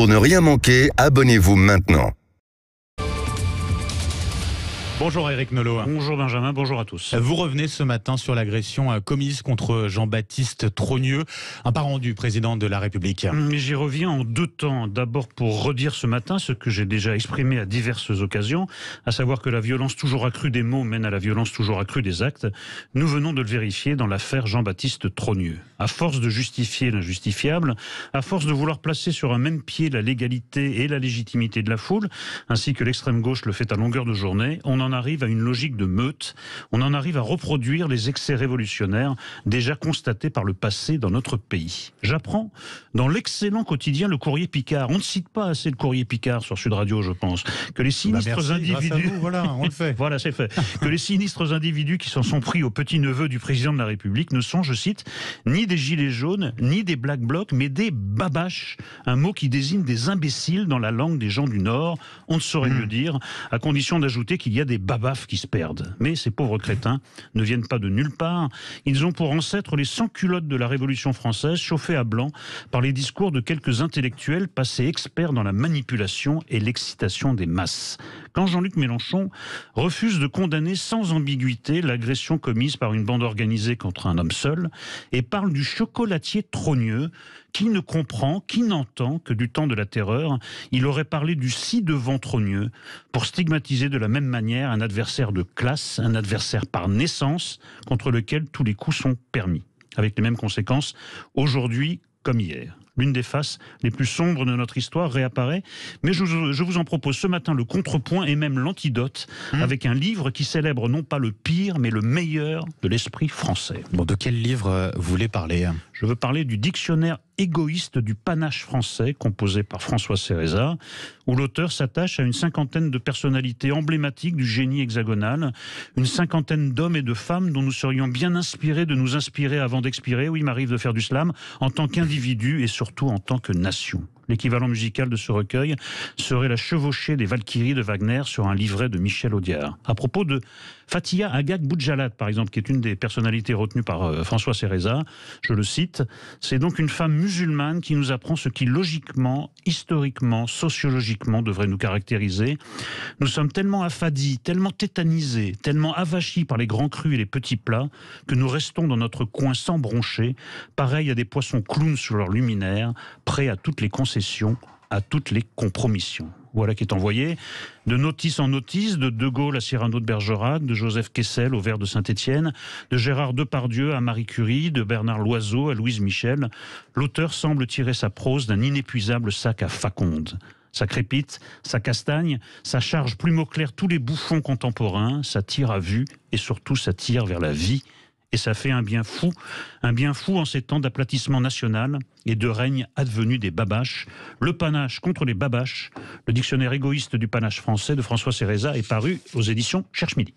Pour ne rien manquer, abonnez-vous maintenant. Bonjour Eric Nolot. Bonjour Benjamin, bonjour à tous. Vous revenez ce matin sur l'agression commise contre Jean-Baptiste Trogneux, un parent du président de la République. Mais j'y reviens en deux temps. D'abord pour redire ce matin ce que j'ai déjà exprimé à diverses occasions, à savoir que la violence toujours accrue des mots mène à la violence toujours accrue des actes. Nous venons de le vérifier dans l'affaire Jean-Baptiste Trogneux. À force de justifier l'injustifiable, à force de vouloir placer sur un même pied la légalité et la légitimité de la foule, ainsi que l'extrême gauche le fait à longueur de journée, on en arrive à une logique de meute, on en arrive à reproduire les excès révolutionnaires déjà constatés par le passé dans notre pays. J'apprends dans l'excellent quotidien Le Courrier Picard, on ne cite pas assez Le Courrier Picard sur Sud Radio, je pense, que les sinistres individus... Voilà, on le fait. Voilà, c'est fait. Que les sinistres individus qui s'en sont pris au petit-neveu du président de la République ne sont, je cite, ni des gilets jaunes, ni des black blocs, mais des babaches, un mot qui désigne des imbéciles dans la langue des gens du Nord. On ne saurait mieux dire, à condition d'ajouter qu'il y a des babafs qui se perdent. Mais ces pauvres crétins ne viennent pas de nulle part. Ils ont pour ancêtre les sans-culottes de la Révolution française, chauffés à blanc par les discours de quelques intellectuels passés experts dans la manipulation et l'excitation des masses. Quand Jean-Luc Mélenchon refuse de condamner sans ambiguïté l'agression commise par une bande organisée contre un homme seul et parle du chocolatier Trogneux, qui ne comprend, qui n'entend que du temps de la terreur, il aurait parlé du ci-devant Trogneux pour stigmatiser de la même manière un adversaire de classe, un adversaire par naissance, contre lequel tous les coups sont permis. Avec les mêmes conséquences, aujourd'hui comme hier. L'une des faces les plus sombres de notre histoire réapparaît, mais je vous en propose ce matin le contrepoint et même l'antidote, avec un livre qui célèbre non pas le pire, mais le meilleur de l'esprit français. Bon, de quel livre vous voulez parler ? Je veux parler du dictionnaire égoïste du panache français, composé par François Cérezat, où l'auteur s'attache à une cinquantaine de personnalités emblématiques du génie hexagonal, une cinquantaine d'hommes et de femmes dont nous serions bien inspirés de nous inspirer avant d'expirer, oui, il m'arrive de faire du slam, en tant qu'individu et surtout en tant que nation. L'équivalent musical de ce recueil serait la chevauchée des Valkyries de Wagner sur un livret de Michel Audiard. À propos de Fatia Agag Boujalad, par exemple, qui est une des personnalités retenues par François Cérezat, je le cite, « C'est donc une femme musulmane qui nous apprend ce qui logiquement, historiquement, sociologiquement devrait nous caractériser. Nous sommes tellement affadis, tellement tétanisés, tellement avachis par les grands crus et les petits plats que nous restons dans notre coin sans broncher, pareil à des poissons clowns sur leur luminaire, prêts à toutes les concessions, à toutes les compromissions. » Voilà qui est envoyé de notice en notice, de De Gaulle à Cyrano de Bergerac, de Joseph Kessel au Vers de Saint-Étienne, de Gérard Depardieu à Marie Curie, de Bernard Loiseau à Louise Michel. L'auteur semble tirer sa prose d'un inépuisable sac à faconde. Ça crépite, ça castagne, ça charge plume au clair tous les bouffons contemporains, ça tire à vue et surtout ça tire vers la vie. Et ça fait un bien fou en ces temps d'aplatissement national et de règne advenu des babaches. Le panache contre les babaches, le dictionnaire égoïste du panache français de François Cérezat est paru aux éditions Cherche Midi.